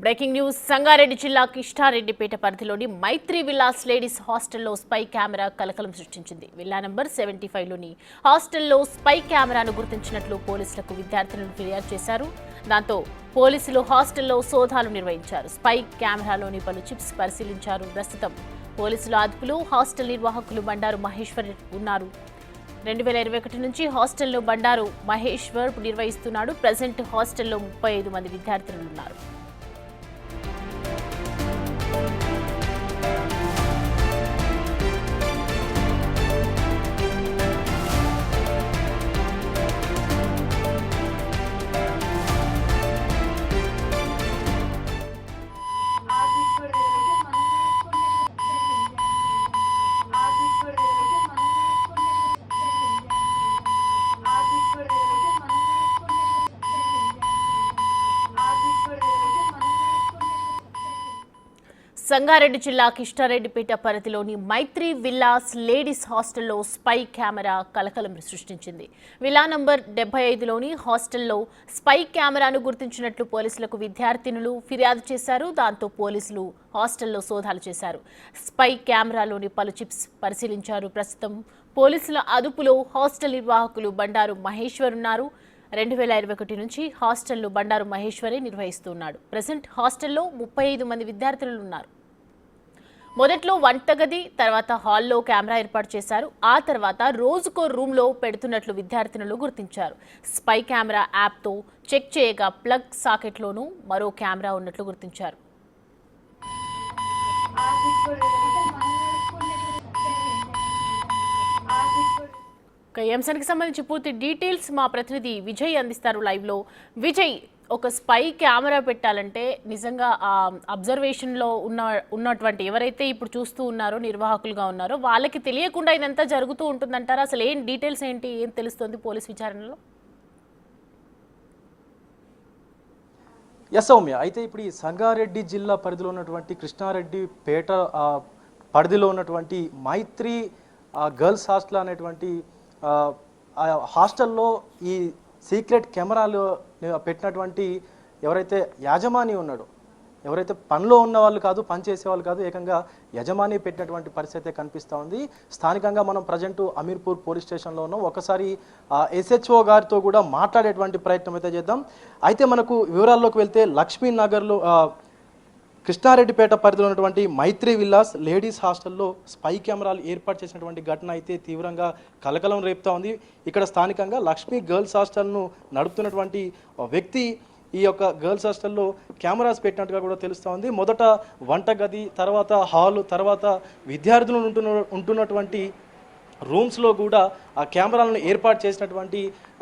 Breaking news Sangareddy జిల్లా కిష్టారెడ్డిపేట పరిధిలోని మైత్రి Vilas ladies హాస్టల్లో స్పై కెమెరా కలకలం సృష్టించింది. విల్లా నంబర్ 75లోని హాస్టల్లో స్పై కెమెరాను గుర్తించినట్లు పోలీసులకు విద్యార్థులు ఫిర్యాదు చేశారు. దాంతో పోలీసులు హాస్టల్లో సోదాలు నిర్వహించారు. స్పై కెమెరాలోని పలు చిప్స్ పరిశీలించారు. ప్రస్తుతం పోలీసుల అదుపులో హాస్టల్ నిర్వాహకులు బండారు మహేశ్వర్ ఉన్నారు. 2021 నుంచి హాస్టల్లో బండారు మహేశ్వర్ నిర్వహిస్తున్నాడు. ప్రజెంట్ హాస్టల్లో 35 మంది విద్యార్థులు ఉన్నారు. సంగారెడ్డి జిల్లా కిష్టారెడ్డిపేట పరిధిలోని మైత్రి విల్లాస్ లేడీస్ హాస్టల్లో స్పై కెమెరా కలకలం సృష్టించింది. విల్లా నంబర్ 75లోని హాస్టల్లో స్పై కెమెరాను గుర్తించినట్లు పోలీసులకు విద్యార్థినులు ఫిర్యాదు చేశారు. దాంతో పోలీసులు హాస్టల్లో సోదాలు చేశారు. స్పై కెమెరాలోని పలు చిప్స్ పరిశీలించారు. ప్రస్తుతం పోలీసుల అదుపులో హాస్టల్ నిర్వాహకులు బండారు మహేశ్వర్ ఉన్నారు. 2021 నుంచి హాస్టల్లో బండారు మహేశ్వరే నిర్వహిస్తున్నాడు. ప్రజెంట్ హాస్టల్లో 35 మంది విద్యార్థులు ఉన్నారు. మొదట్లో వంటగది, తర్వాత హాల్లో కెమెరా ఏర్పాటు చేశారు. ఆ తర్వాత రోజుకో రూమ్లో పెడుతున్నట్లు విద్యార్థినులు గుర్తించారు. స్పై కెమెరా యాప్తో చెక్ చేయగా ప్లగ్ సాకెట్లోనూ మరో కెమెరా ఉన్నట్లు గుర్తించారు. ఈ అంశానికి సంబంధించి పూర్తి డీటెయిల్స్ మా ప్రతినిధి విజయ్ అందిస్తారు లైవ్లో. విజయ్, ఒక స్పై కెమెరా పెట్టాలంటే నిజంగా అబ్జర్వేషన్లో ఉన్నటువంటి ఎవరైతే ఇప్పుడు చూస్తూ ఉన్నారో, నిర్వాహకులుగా ఉన్నారో, వాళ్ళకి తెలియకుండా ఇదంతా జరుగుతూ ఉంటుందంటారా? అసలు ఏం డీటెయిల్స్ ఏంటి, ఏం తెలుస్తుంది పోలీస్ విచారణలో? ఎస్ సౌమ్య, అయితే ఇప్పుడు ఈ సంగారెడ్డి జిల్లా పరిధిలో ఉన్నటువంటి కృష్ణారెడ్డిపేట పరిధిలో ఉన్నటువంటి మైత్రి గర్ల్స్ హాస్టల్ అనేటువంటి హాస్టల్లో ఈ సీక్రెట్ కెమెరాలు పెట్టినటువంటి ఎవరైతే యాజమాని ఉన్నాడో, ఎవరైతే పనిలో ఉన్న వాళ్ళు కాదు, పని చేసేవాళ్ళు కాదు, ఏకంగా యజమాని పెట్టినటువంటి పరిస్థితి కనిపిస్తూ ఉంది. స్థానికంగా మనం ప్రజెంట్ అమీర్పూర్ పోలీస్ స్టేషన్లో ఉన్నాం. ఒకసారి SHO గారితో కూడా మాట్లాడేటువంటి ప్రయత్నం అయితే చేద్దాం. అయితే మనకు వివరాల్లోకి వెళ్తే లక్ష్మీనగర్లో కృష్ణారెడ్డిపేట పరిధిలో ఉన్నటువంటి మైత్రి విల్లాస్ లేడీస్ హాస్టల్లో స్పై కెమెరాలు ఏర్పాటు చేసినటువంటి ఘటన అయితే తీవ్రంగా కలకలం రేపుతా ఉంది. ఇక్కడ స్థానికంగా లక్ష్మీ గర్ల్స్ హాస్టల్ను నడుపుతున్నటువంటి వ్యక్తి ఈ యొక్క గర్ల్స్ హాస్టల్లో కెమెరాస్ పెట్టినట్టుగా కూడా తెలుస్తూ ఉంది. మొదట వంటగది, తర్వాత హాలు, తర్వాత విద్యార్థులు ఉంటున్నటువంటి రూమ్స్లో కూడా ఆ కెమెరాలను ఏర్పాటు చేసినటువంటి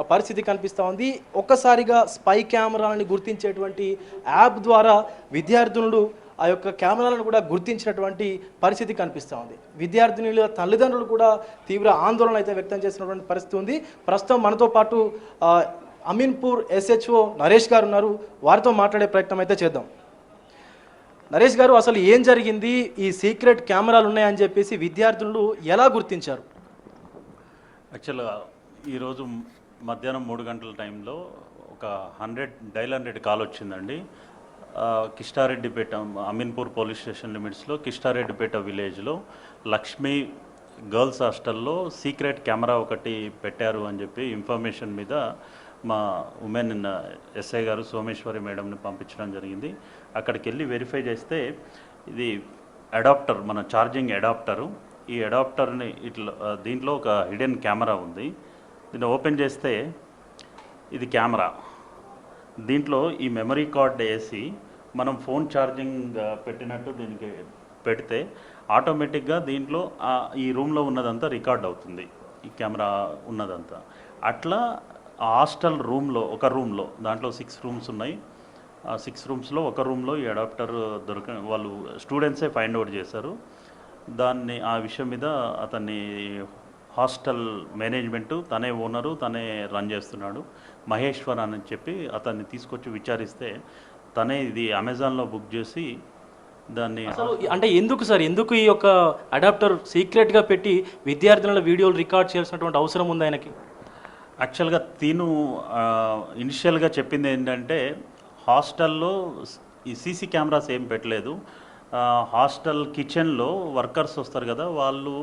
పరిస్థితి కనిపిస్తూ ఉంది. ఒక్కసారిగా స్పై కెమెరాలను గుర్తించేటువంటి యాప్ ద్వారా విద్యార్థినులు ఆ యొక్క కెమెరాలను కూడా గుర్తించినటువంటి పరిస్థితి కనిపిస్తూ ఉంది. విద్యార్థినుల తల్లిదండ్రులు కూడా తీవ్ర ఆందోళన అయితే వ్యక్తం చేసినటువంటి పరిస్థితి ఉంది. ప్రస్తుతం మనతో పాటు అమీన్పూర్ SHO నరేష్ గారు ఉన్నారు. వారితో మాట్లాడే ప్రయత్నం అయితే చేద్దాం. నరేష్ గారు, అసలు ఏం జరిగింది? ఈ సీక్రెట్ కెమెరాలు ఉన్నాయని చెప్పేసి విద్యార్థులు ఎలా గుర్తించారు? యాక్చువల్గా ఈరోజు మధ్యాహ్నం 3 గంటల టైంలో ఒక డైల్ 100 కాల్ వచ్చిందండి. కిష్టారెడ్డిపేట అమీన్పూర్ పోలీస్ స్టేషన్ లిమిట్స్లో కిష్టారెడ్డిపేట విలేజ్లో లక్ష్మీ గర్ల్స్ హాస్టల్లో సీక్రెట్ కెమెరా ఒకటి పెట్టారు అని చెప్పి ఇన్ఫర్మేషన్ మీద మా ఉమెన్ SI గారు సోమేశ్వరి మేడంని పంపించడం జరిగింది. అక్కడికి వెళ్ళి వెరిఫై చేస్తే ఇది అడాప్టర్, మన ఛార్జింగ్ అడాప్టరు. ఈ అడాప్టర్ని ఇట్లా దీంట్లో ఒక హిడెన్ కెమెరా ఉంది. దీన్ని ఓపెన్ చేస్తే ఇది కెమెరా. దీంట్లో ఈ మెమరీ కార్డ్ వేసి మనం ఫోన్ ఛార్జింగ్ పెట్టినట్టు దీనికి పెడితే ఆటోమేటిక్గా దీంట్లో ఈ రూమ్లో ఉన్నదంతా రికార్డ్ అవుతుంది, ఈ కెమెరా ఉన్నదంతా. అట్లా హాస్టల్ రూమ్లో, ఒక రూమ్లో, దాంట్లో 6 రూమ్స్ ఉన్నాయి. ఆ 6 రూమ్స్లో ఒక రూమ్లో ఈ అడాప్టర్ వాళ్ళు స్టూడెంట్సే ఫైండ్ అవుట్ చేశారు. దాన్ని ఆ విషయం మీద అతన్ని హాస్టల్ మేనేజ్మెంటు, తనే ఓనరు, తనే రన్ చేస్తున్నాడు, మహేశ్వర్ అని చెప్పి అతన్ని తీసుకొచ్చి విచారిస్తే తనే ఇది అమెజాన్లో బుక్ చేసి దాన్ని. అంటే ఎందుకు ఈ యొక్క అడాప్టర్ సీక్రెట్గా పెట్టి విద్యార్థుల వీడియోలు రికార్డ్ చేయాల్సినటువంటి అవసరం ఉంది ఆయనకి? యాక్చువల్గా తిను ఇనిషియల్గా చెప్పింది ఏంటంటే హాస్టల్లో ఈ సీసీ కెమెరాస్ ఏం పెట్టలేదు. హాస్టల్ కిచెన్లో వర్కర్స్ వస్తారు కదా, వాళ్ళు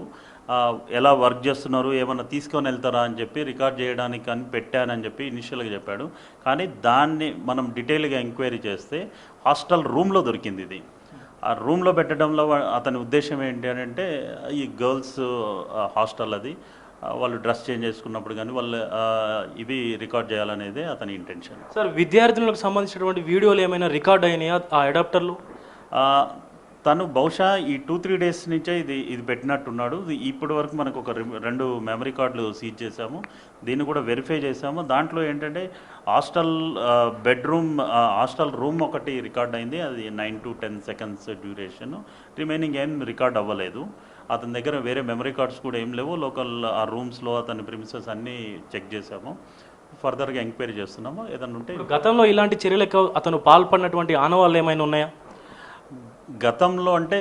ఎలా వర్క్ చేస్తున్నారు, ఏమన్నా తీసుకొని వెళ్తారా అని చెప్పి రికార్డ్ చేయడానికి అని పెట్టానని చెప్పి ఇనిషియల్గా చెప్పాడు. కానీ దాన్ని మనం డీటెయిల్గా ఎంక్వైరీ చేస్తే హాస్టల్ రూమ్లో దొరికింది ఇది. ఆ రూమ్లో పెట్టడంలో అతని ఉద్దేశం ఏంటి అని అంటే, ఈ గర్ల్స్ హాస్టల్ అది, వాళ్ళు డ్రెస్ చేంజ్ చేసుకున్నప్పుడు కానీ వాళ్ళు ఇవి రికార్డ్ చేయాలనేదే అతని ఇంటెన్షన్. సార్, విద్యార్థులకు సంబంధించినటువంటి వీడియోలు ఏమైనా రికార్డ్ అయినాయా ఆ అడాప్టర్లు? తను బహుశా ఈ 2-3 డేస్ నుంచే ఇది పెట్టినట్టున్నాడు. ఇప్పటి వరకు మనకు ఒక 2 మెమరీ కార్డులు సీజ్ చేశాము, దీన్ని కూడా వెరిఫై చేశాము. దాంట్లో ఏంటంటే హాస్టల్ రూమ్ ఒకటి రికార్డ్ అయింది, అది 9 to 10 seconds డ్యూరేషన్. రిమైనింగ్ ఏం రికార్డ్ అవ్వలేదు. అతని దగ్గర వేరే మెమరీ కార్డ్స్ కూడా ఏం లేవు. లోకల్ ఆ రూమ్స్లో అతని ప్రిమిసెస్ అన్నీ చెక్ చేశాము. ఫర్దర్గా ఎంక్వైరీ చేస్తున్నాము. ఏదన్నా ఉంటే గతంలో ఇలాంటి చర్యలకు అతను పాల్పడినటువంటి ఆనవాళ్ళు ఏమైనా ఉన్నాయా? గతంలో అంటే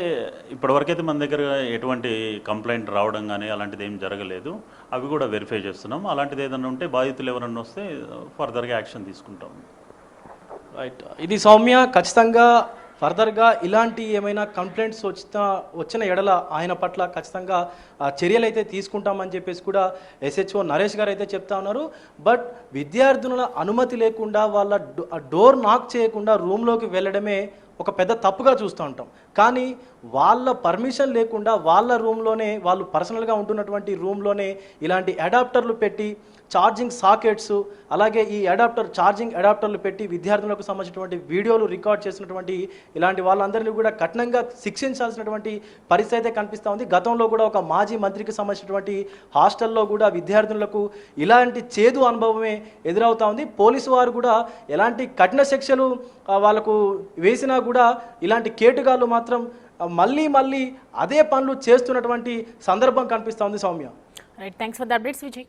ఇప్పటివరకైతే మన దగ్గర ఎటువంటి కంప్లైంట్ రావడం కానీ అలాంటిది ఏం జరగలేదు. అవి కూడా వెరిఫై చేస్తున్నాం. అలాంటిది ఏదైనా ఉంటే బాధితులు ఎవరన్నా వస్తే ఫర్దర్గా యాక్షన్ తీసుకుంటాం. రైట్. ఇది సౌమ్య, ఖచ్చితంగా ఫర్దర్గా ఇలాంటి ఏమైనా కంప్లైంట్స్ వచ్చిన ఎడల ఆయన పట్ల ఖచ్చితంగా చర్యలు అయితే తీసుకుంటామని చెప్పేసి కూడా SHO నరేష్ గారు అయితే చెప్తా ఉన్నారు. బట్ విద్యార్థుల అనుమతి లేకుండా వాళ్ళ డోర్ నాక్ చేయకుండా రూమ్లోకి వెళ్ళడమే ఒక పెద్ద తప్పుగా చూస్తూ ఉంటాం. కానీ వాళ్ళ పర్మిషన్ లేకుండా వాళ్ళ రూమ్లోనే, వాళ్ళు పర్సనల్గా ఉంటున్నటువంటి రూమ్లోనే ఇలాంటి అడాప్టర్లు పెట్టి, ఛార్జింగ్ సాకెట్స్, అలాగే ఈ ఛార్జింగ్ అడాప్టర్లు పెట్టి విద్యార్థులకు సంబంధించినటువంటి వీడియోలు రికార్డ్ చేసినటువంటి ఇలాంటి వాళ్ళందరినీ కూడా కఠినంగా శిక్షించాల్సినటువంటి పరిస్థితి అయితే కనిపిస్తూ ఉంది. గతంలో కూడా ఒక మాజీ మంత్రికి సంబంధించినటువంటి హాస్టల్లో కూడా విద్యార్థులకు ఇలాంటి చేదు అనుభవమే ఎదురవుతూ ఉంది. పోలీసు వారు కూడా ఎలాంటి కఠిన శిక్షలు వాళ్ళకు వేసినా కూడా ఇలాంటి కేటుగాళ్ళు మాత్రం మళ్ళీ అదే పనులు చేస్తున్నటువంటి సందర్భం కనిపిస్తూ ఉంది. Soumya, right, thanks for the updates Vijay.